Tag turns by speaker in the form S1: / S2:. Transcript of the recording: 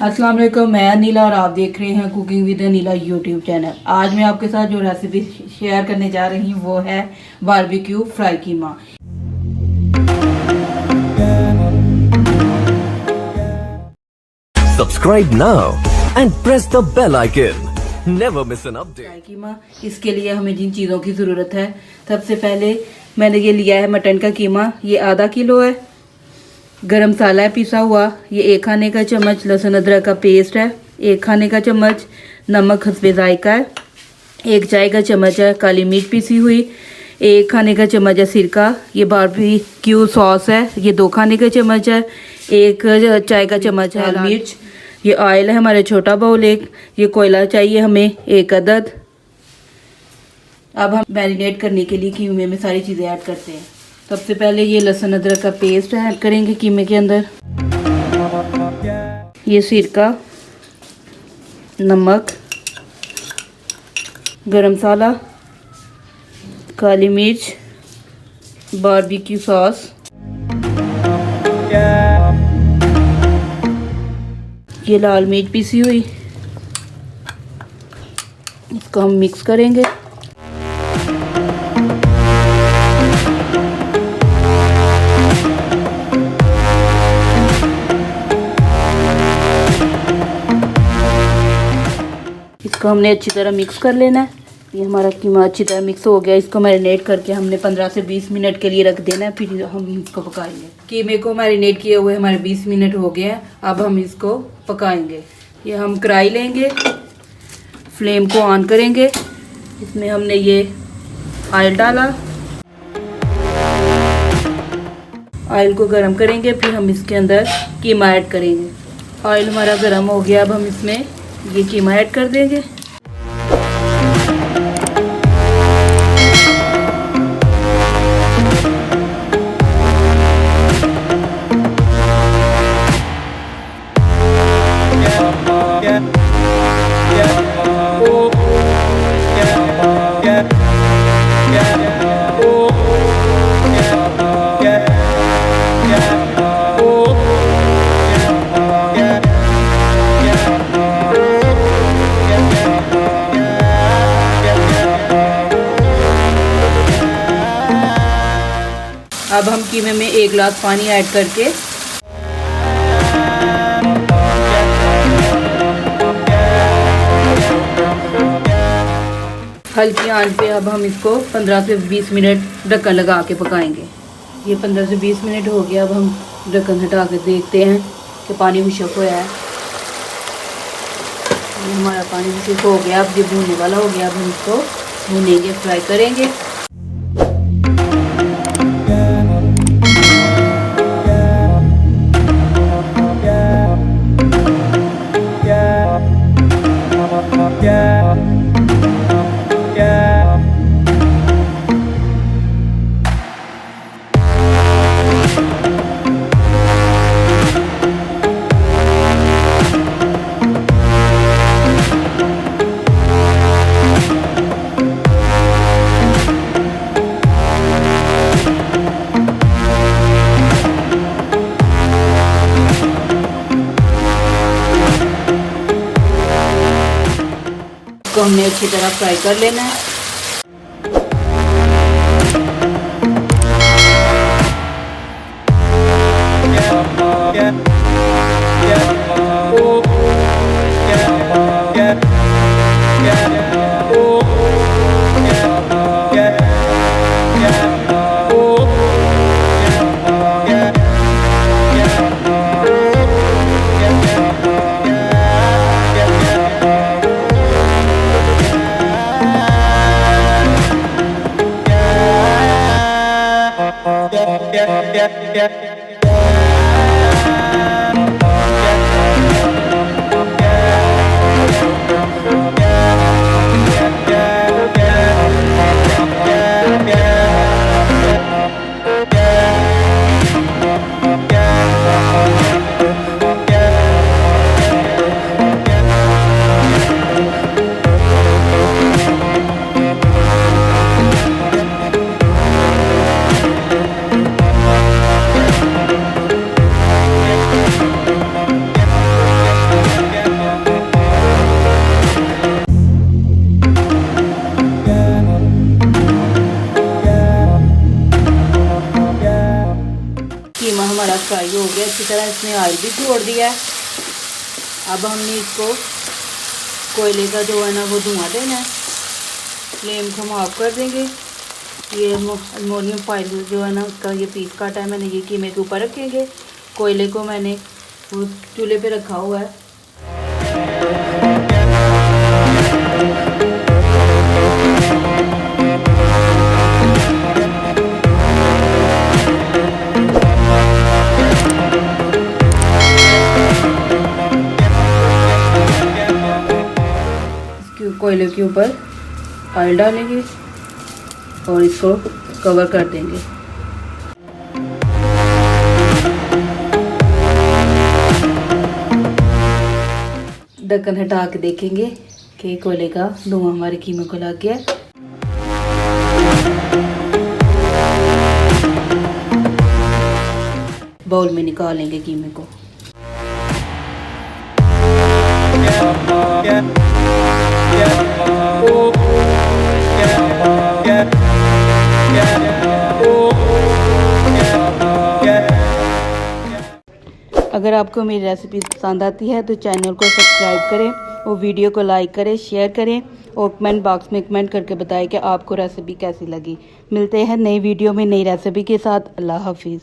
S1: अस्सलाम वालेकुम, मैं अनीला और आप देख रहे हैं cooking with Anila YouTube channel. आज मैं आपके साथ जो रेसिपी शेयर करने जा रही हूँ वो है barbecue fry keema.
S2: Subscribe now and press the bell icon. Never miss an update.
S1: Fry keema, इसके लिए हमें जिन चीज़ों की ज़रूरत है, सबसे पहले मैंने ये लिया है मटन का कीमा, ये आधा किलो है। गरम मसाला है पिसा हुआ, ये 1 खाने का चम्मच। लहसुन अदरक का पेस्ट है 1 खाने का चम्मच। नमक हस्बे जायका है 1 चाय का चम्मच है। काली मिर्च पिसी हुई 1 खाने का चम्मच है। सिरका, ये बारबेक्यू सॉस है, ये 2 खाने का चम्मच है। 1 चाय का चम्मच है। लाल मिर्च, ये ऑयल है हमारे छोटा बाउल 1। ये कोयला चाहिए हमें 1 अदद। अब हम मैरिनेट करने के लिए कीमे में सारी चीज़ें ऐड करते हैं। सबसे पहले ये लहसुन अदरक का पेस्ट ऐड करेंगे कीमे के अंदर। ये सिरका, नमक, गरम मसाला, काली मिर्च, बारबेक्यू सॉस, ये लाल मिर्च पिसी हुई। इसको हम मिक्स करेंगे। इसको हमने अच्छी तरह मिक्स कर लेना है। ये हमारा कीमा अच्छी तरह मिक्स हो गया। इसको मैरिनेट करके हमने 15 से 20 मिनट के लिए रख देना है, फिर हम इसको पकाएंगे। कीमे को मैरिनेट किए हुए हमारे 20 मिनट हो गए हैं। अब हम इसको पकाएंगे। ये हम कढ़ाई लेंगे, फ्लेम को ऑन करेंगे। इसमें हमने ये ऑयल डाला, ऑयल को गर्म करेंगे, फिर हम इसके अंदर कीमा ऐड करेंगे। ऑयल हमारा गर्म हो गया, अब हम इसमें ये कीमा ऐड कर देंगे। अब हम कीमे में 1 गिलास पानी ऐड करके हल्की आंच पे अब हम इसको 15 से 20 मिनट ढक्कन लगा के पकाएंगे। ये 15 से 20 मिनट हो गया। अब हम ढक्कन हटा के देखते हैं कि पानी खुश्क होया है। हमारा पानी खुश्क हो गया, अब ये भूनने वाला हो गया। अब हम इसको भूनेंगे, फ्राई करेंगे। इसको हमने अच्छी तरह फ्राई कर लेना है। फ्राई हो गया अच्छी तरह, इसने ऑयल भी छोड़ दिया है। अब हमने इसको कोयले का जो है ना वो धुआं देना है। फ्लेम को हम ऑफ कर देंगे। ये एलुमिनियम फॉइल जो है ना उसका ये पीस काटा है मैंने, ये कीमे के ऊपर रखेंगे। कोयले को मैंने वो चूल्हे पे रखा हुआ है। कोयले के ऊपर ऑयल डालेंगे और इसको कवर कर देंगे। ढक्कन हटा के देखेंगे कि कोयले का धुआं हमारे कीमे को लग गया। बाउल में निकालेंगे कीमे को। अगर आपको मेरी रेसिपी पसंद आती है तो चैनल को सब्सक्राइब करें और वीडियो को लाइक करें, शेयर करें और कमेंट बॉक्स में कमेंट करके बताएं कि आपको रेसिपी कैसी लगी। मिलते हैं नई वीडियो में नई रेसिपी के साथ। अल्लाह हाफिज़।